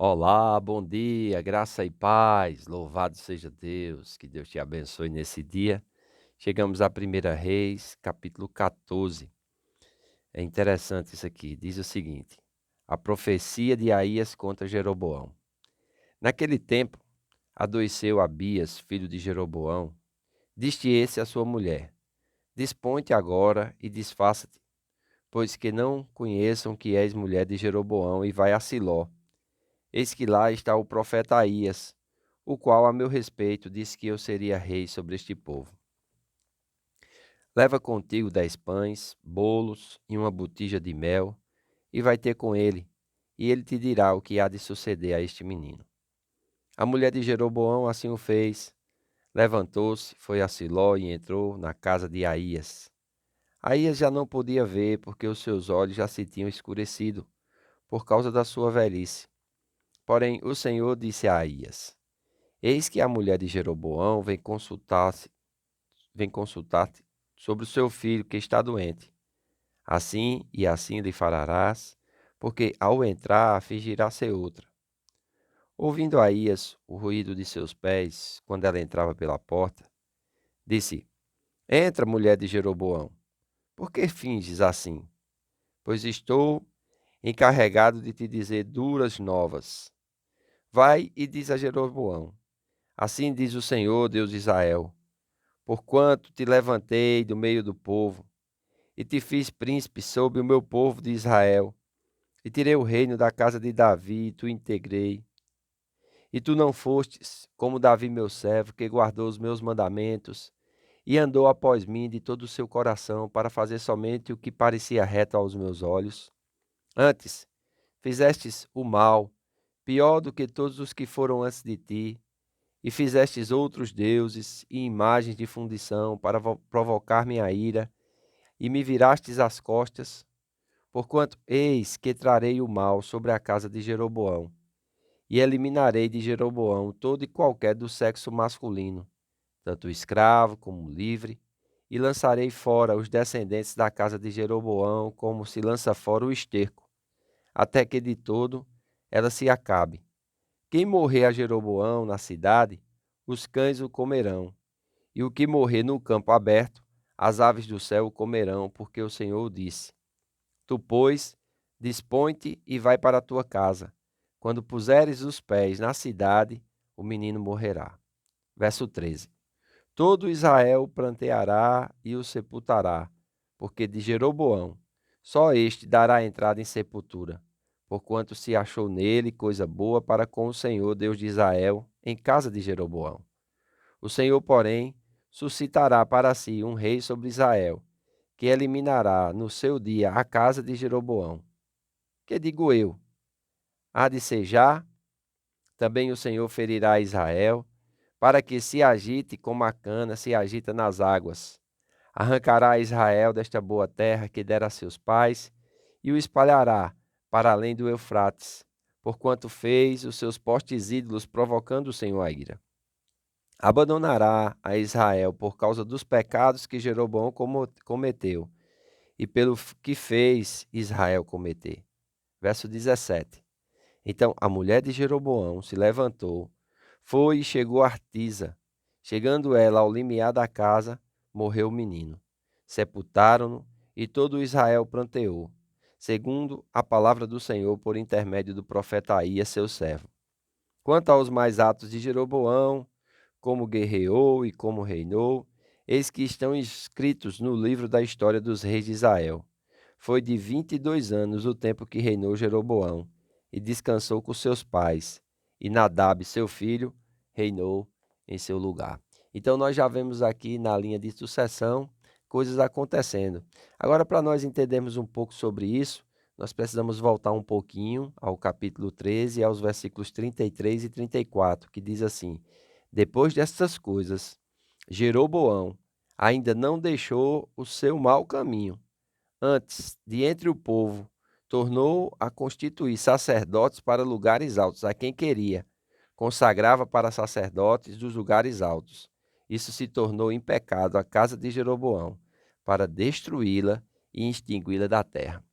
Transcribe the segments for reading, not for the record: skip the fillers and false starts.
Olá, bom dia, graça e paz. Louvado seja Deus, que Deus te abençoe nesse dia. Chegamos a 1 Reis, capítulo 14. É interessante isso aqui. Diz o seguinte: a profecia de Aías contra Jeroboão. Naquele tempo, adoeceu Abias, filho de Jeroboão. Disse esse à sua mulher: Dispõe-te agora e disfarça-te, pois que não conheçam que és mulher de Jeroboão, e vai a Siló. Eis que lá está o profeta Aías, o qual, a meu respeito, disse que eu seria rei sobre este povo. Leva contigo 10 pães, bolos e uma botija de mel, e vai ter com ele, e ele te dirá o que há de suceder a este menino. A mulher de Jeroboão assim o fez. Levantou-se, foi a Siló e entrou na casa de Aías. Aías já não podia ver, porque os seus olhos já se tinham escurecido, por causa da sua velhice. Porém, o Senhor disse a Aías: Eis que a mulher de Jeroboão vem consultar-te sobre o seu filho que está doente. Assim e assim lhe falarás, porque ao entrar fingirá ser outra. Ouvindo Aías o ruído de seus pés, quando ela entrava pela porta, disse: Entra, mulher de Jeroboão, por que finges assim? Pois estou encarregado de te dizer duras novas. Vai e diz a Jeroboão: Assim diz o Senhor, Deus de Israel: Porquanto te levantei do meio do povo, e te fiz príncipe sobre o meu povo de Israel, e tirei o reino da casa de Davi, e tu integrei. E tu não fostes como Davi meu servo, que guardou os meus mandamentos, e andou após mim de todo o seu coração, para fazer somente o que parecia reto aos meus olhos. Antes, fizestes o mal, pior do que todos os que foram antes de ti, e fizestes outros deuses e imagens de fundição para provocar minha ira, e me virastes as costas, porquanto eis que trarei o mal sobre a casa de Jeroboão, e eliminarei de Jeroboão todo e qualquer do sexo masculino, tanto escravo como livre, e lançarei fora os descendentes da casa de Jeroboão, como se lança fora o esterco, até que de todo ela se acabe. Quem morrer a Jeroboão na cidade, os cães o comerão, e o que morrer no campo aberto, as aves do céu o comerão, porque o Senhor disse: Tu, pois, dispõe-te e vai para a tua casa. Quando puseres os pés na cidade, o menino morrerá. Verso 13. Todo Israel planteará e o sepultará, porque de Jeroboão só este dará entrada em sepultura, porquanto se achou nele coisa boa para com o Senhor, Deus de Israel, em casa de Jeroboão. O Senhor, porém, suscitará para si um rei sobre Israel, que eliminará no seu dia a casa de Jeroboão. Que digo eu? Há de ser já? Também o Senhor ferirá Israel, para que se agite como a cana se agita nas águas. Arrancará Israel desta boa terra que dera a seus pais, e o espalhará para além do Eufrates, porquanto fez os seus postes ídolos, provocando o Senhor a ira. Abandonará a Israel por causa dos pecados que Jeroboão cometeu, e pelo que fez Israel cometer. Verso 17. Então a mulher de Jeroboão se levantou, foi e chegou a Artisa. Chegando ela ao limiar da casa, morreu o menino. Sepultaram-no, e todo Israel pranteou, segundo a palavra do Senhor por intermédio do profeta Aías, seu servo. Quanto aos mais atos de Jeroboão, como guerreou e como reinou, eis que estão escritos no livro da história dos reis de Israel. Foi de 22 anos o tempo que reinou Jeroboão, e descansou com seus pais, e Nadab, seu filho, reinou em seu lugar. Então nós já vemos aqui na linha de sucessão coisas acontecendo. Agora, para nós entendermos um pouco sobre isso, nós precisamos voltar um pouquinho ao capítulo 13, aos versículos 33 e 34, que diz assim: Depois destas coisas, Jeroboão ainda não deixou o seu mau caminho. Antes, de entre o povo, tornou a constituir sacerdotes para lugares altos, a quem queria. Consagrava para sacerdotes dos lugares altos. Isso se tornou em pecado a casa de Jeroboão, para destruí-la e extingui-la da terra.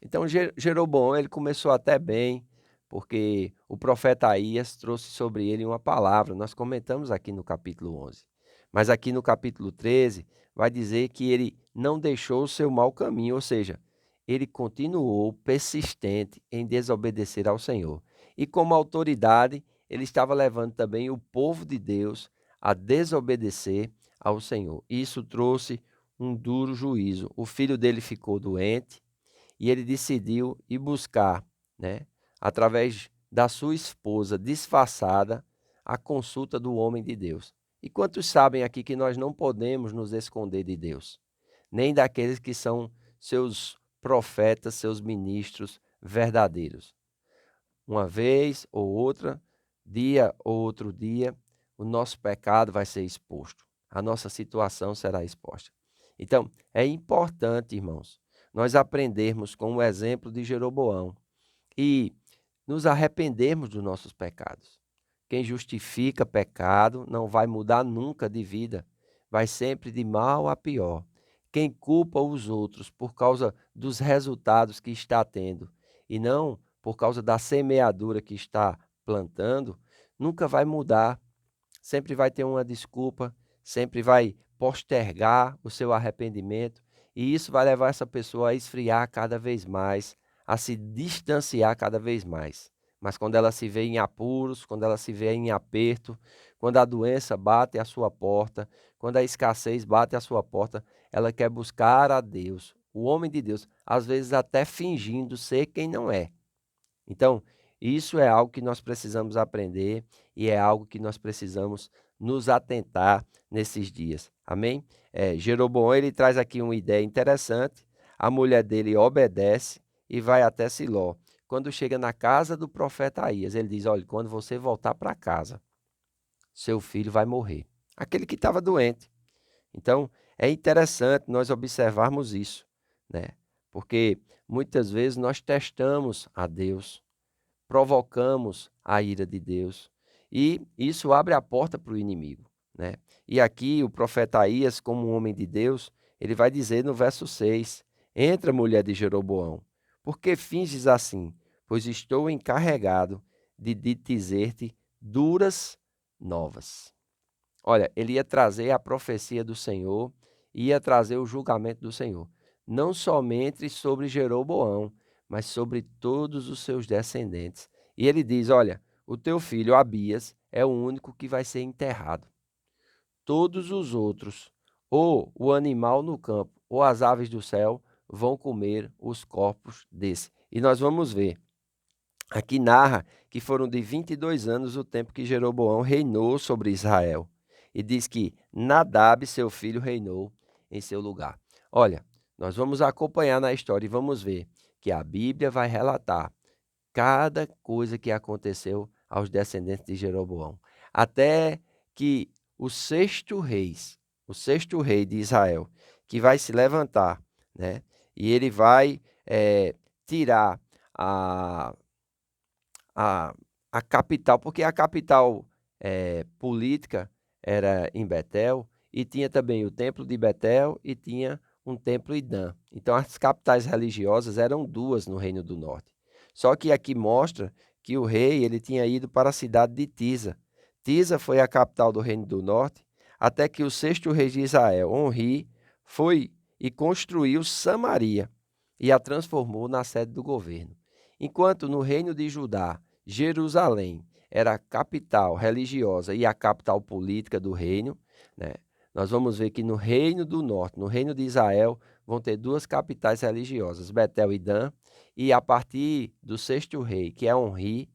Então Jeroboão ele começou até bem, porque o profeta Aías trouxe sobre ele uma palavra. Nós comentamos aqui no capítulo 11. Mas aqui no capítulo 13 vai dizer que ele não deixou o seu mau caminho, ou seja, ele continuou persistente em desobedecer ao Senhor. E como autoridade, ele estava levando também o povo de Deus a desobedecer ao Senhor. Isso trouxe um duro juízo. O filho dele ficou doente e ele decidiu ir buscar, né, através da sua esposa disfarçada, a consulta do homem de Deus. E quantos sabem aqui que nós não podemos nos esconder de Deus, nem daqueles que são seus profetas, seus ministros verdadeiros? Uma vez ou outra, dia ou outro dia, o nosso pecado vai ser exposto, a nossa situação será exposta. Então, é importante, irmãos, nós aprendermos com o exemplo de Jeroboão e nos arrependermos dos nossos pecados. Quem justifica pecado não vai mudar nunca de vida, vai sempre de mal a pior. Quem culpa os outros por causa dos resultados que está tendo e não por causa da semeadura que está plantando, nunca vai mudar, sempre vai ter uma desculpa, sempre vai postergar o seu arrependimento, e isso vai levar essa pessoa a esfriar cada vez mais, a se distanciar cada vez mais. Mas quando ela se vê em apuros, quando ela se vê em aperto, quando a doença bate à sua porta, quando a escassez bate à sua porta, ela quer buscar a Deus, o homem de Deus, às vezes até fingindo ser quem não é. Então, isso é algo que nós precisamos aprender e é algo que nós precisamos nos atentar nesses dias. Amém? Jeroboão, ele traz aqui uma ideia interessante. A mulher dele obedece e vai até Siló. Quando chega na casa do profeta Aías, ele diz: olha, quando você voltar para casa, seu filho vai morrer. Aquele que estava doente. Então, é interessante nós observarmos isso, né? Porque muitas vezes nós testamos a Deus, provocamos a ira de Deus, e isso abre a porta para o inimigo, né? E aqui o profeta Aías, como um homem de Deus, ele vai dizer no verso 6: entra, mulher de Jeroboão, por que finges assim? Pois estou encarregado de dizer-te duras novas. Olha, ele ia trazer a profecia do Senhor, ia trazer o julgamento do Senhor, não somente sobre Jeroboão, mas sobre todos os seus descendentes. E ele diz: olha, o teu filho Abias é o único que vai ser enterrado. Todos os outros, ou o animal no campo, ou as aves do céu, vão comer os corpos desse. E nós vamos ver. Aqui narra que foram de 22 anos o tempo que Jeroboão reinou sobre Israel. E diz que Nadab, seu filho, reinou em seu lugar. Olha, nós vamos acompanhar na história e vamos ver que a Bíblia vai relatar cada coisa que aconteceu aos descendentes de Jeroboão. Até que o sexto rei de Israel, que vai se levantar, né? E ele vai tirar a a a capital, porque a capital, política era em Betel, e tinha também o templo de Betel e tinha um templo em Dan. Então as capitais religiosas eram 2 no Reino do Norte. Só que aqui mostra que o rei ele tinha ido para a cidade de Tisa. Tisa foi a capital do Reino do Norte, até que o sexto rei de Israel, Onri, foi e construiu Samaria e a transformou na sede do governo. Enquanto no reino de Judá, Jerusalém era a capital religiosa e a capital política do reino, né? Nós vamos ver que no reino do norte, no reino de Israel, vão ter 2 capitais religiosas, Betel e Dan, e a partir do sexto rei, que é Onri,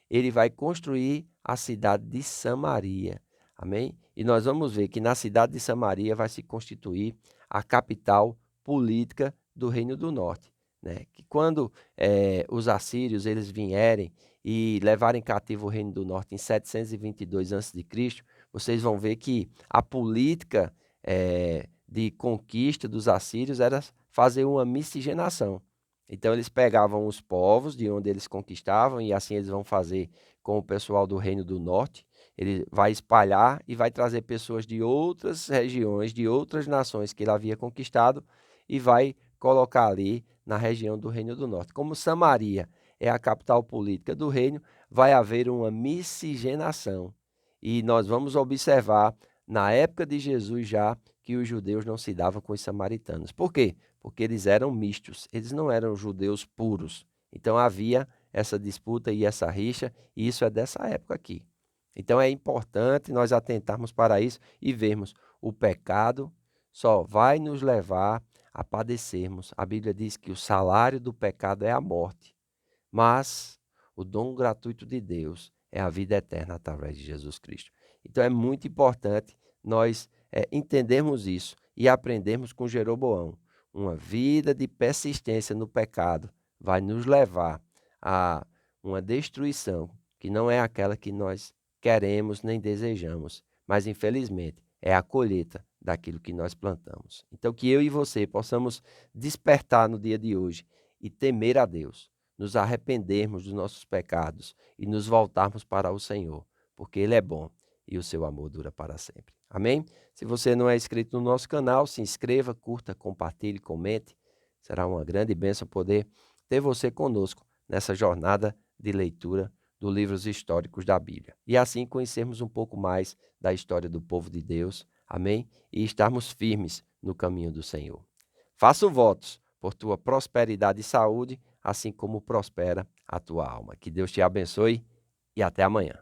ele vai construir a cidade de Samaria. Amém? E nós vamos ver que na cidade de Samaria vai se constituir a capital política do Reino do Norte, né? Que quando os assírios eles vierem e levarem cativo o Reino do Norte em 722 a.C., vocês vão ver que a política de conquista dos assírios era fazer uma miscigenação. Então eles pegavam os povos de onde eles conquistavam e assim eles vão fazer com o pessoal do Reino do Norte. Ele vai espalhar e vai trazer pessoas de outras regiões, de outras nações que ele havia conquistado e vai colocar ali na região do Reino do Norte. Como Samaria é a capital política do reino, vai haver uma miscigenação. E nós vamos observar, na época de Jesus já, que os judeus não se davam com os samaritanos. Por quê? Porque eles eram mistos, eles não eram judeus puros. Então havia essa disputa e essa rixa, e isso é dessa época aqui. Então é importante nós atentarmos para isso e vermos o pecado só vai nos levar a padecermos. A Bíblia diz que o salário do pecado é a morte, mas o dom gratuito de Deus é a vida eterna através de Jesus Cristo. Então é muito importante nós entendermos isso e aprendermos com Jeroboão. Uma vida de persistência no pecado vai nos levar a uma destruição que não é aquela que nós queremos nem desejamos, mas infelizmente é a colheita daquilo que nós plantamos. Então que eu e você possamos despertar no dia de hoje e temer a Deus, nos arrependermos dos nossos pecados e nos voltarmos para o Senhor, porque Ele é bom e o seu amor dura para sempre. Amém? Se você não é inscrito no nosso canal, se inscreva, curta, compartilhe, comente. Será uma grande bênção poder ter você conosco nessa jornada de leitura dos livros históricos da Bíblia. E assim conhecermos um pouco mais da história do povo de Deus. Amém? E estarmos firmes no caminho do Senhor. Faço votos por tua prosperidade e saúde, assim como prospera a tua alma. Que Deus te abençoe e até amanhã.